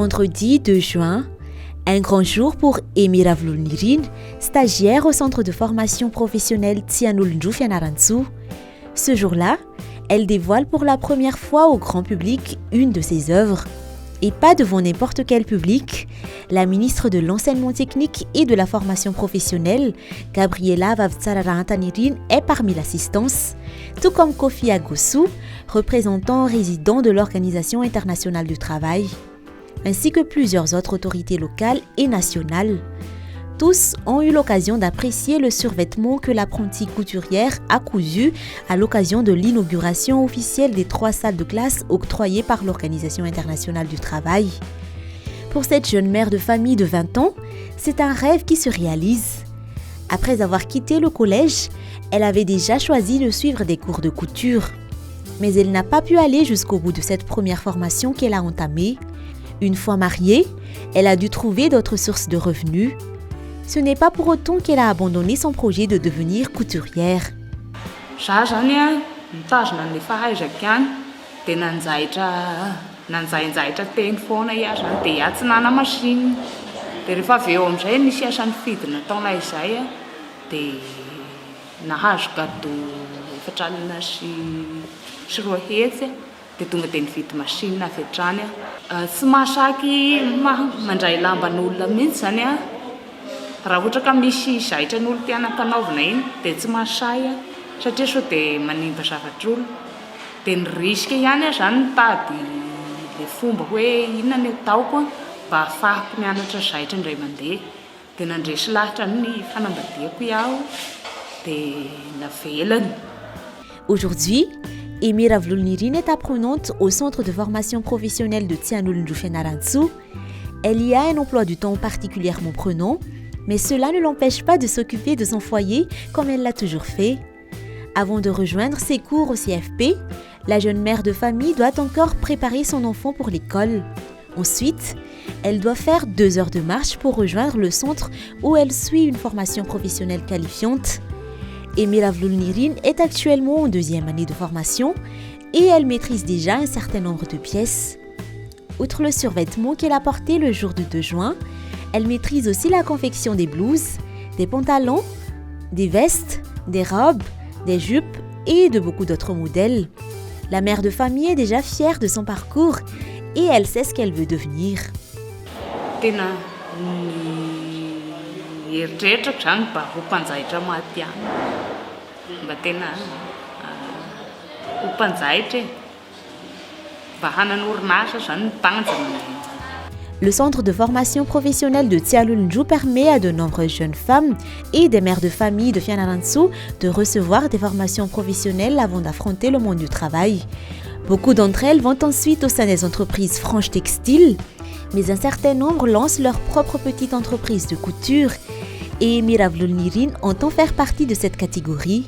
vendredi 2 juin, un grand jour pour Emira Vlounirin, stagiaire au centre de formation professionnelle Tsianulndrou Fianarantsoa. Ce jour-là, elle dévoile pour la première fois au grand public une de ses œuvres. Et pas devant n'importe quel public, la ministre de l'Enseignement technique et de la formation professionnelle, Gabriela Vavtsararantanirin, est parmi l'assistance, tout comme Kofi Agossou, représentant résident de l'Organisation internationale du travail, ainsi que plusieurs autres autorités locales et nationales. Tous ont eu l'occasion d'apprécier le survêtement que l'apprentie couturière a cousu à l'occasion de l'inauguration officielle des 3 salles de classe octroyées par l'Organisation internationale du travail. Pour cette jeune mère de famille de 20 ans, c'est un rêve qui se réalise. Après avoir quitté le collège, elle avait déjà choisi de suivre des cours de couture. Mais elle n'a pas pu aller jusqu'au bout de cette première formation qu'elle a entamée. Une fois mariée, elle a dû trouver d'autres sources de revenus. Ce n'est pas pour autant qu'elle a abandonné son projet de devenir couturière. Nanjainjaitra teny foana iah zany dia iah tsy nana machine. Dia rehefa avy eo amin'izay nisy asan'ny fidina taonay izay dia nahazo cadeau 4 alina sy 2 hetsy dia tonga dia nividy machine avy hatrany. Tsy mahasaky mandray lamban'olona mihitsy zany raha ohatra ka misy zaitra ny olo tiana hampanaovina iny dia tsy mahasahy satria sao dia manimba zavatr'olona. Dia ny risque ihany zany mitady le fomba hoe inona ny ataoko mba ahafahako mianatra zaitra indray mandeha. Dia nandresy lahatra ny fanambadiako iaho dia navelany. Aujourd'hui, Emira Vlounirin est apprenante au centre de formation professionnelle de Tsianulndrou Fianarantsoa. Elle y a un emploi du temps particulièrement prenant, mais cela ne l'empêche pas de s'occuper de son foyer comme elle l'a toujours fait. Avant de rejoindre ses cours au CFP, la jeune mère de famille doit encore préparer son enfant pour l'école. Ensuite, elle doit faire 2 heures de marche pour rejoindre le centre où elle suit une formation professionnelle qualifiante. Emira Vlounirin est actuellement en 2e année de formation et elle maîtrise déjà un certain nombre de pièces. Outre le survêtement qu'elle a porté le jour du 2 juin, elle maîtrise aussi la confection des blouses, des pantalons, des vestes, des robes, des jupes et de beaucoup d'autres modèles. La mère de famille est déjà fière de son parcours et elle sait ce qu'elle veut devenir. Le centre de formation professionnelle de Tsianulndrou permet à de nombreuses jeunes femmes et des mères de famille de Fianarantsoa de recevoir des formations professionnelles avant d'affronter le monde du travail. Beaucoup d'entre elles vont ensuite au sein des entreprises franches textiles, mais un certain nombre lancent leur propre petite entreprise de couture et Emira Vlounirin entend faire partie de cette catégorie.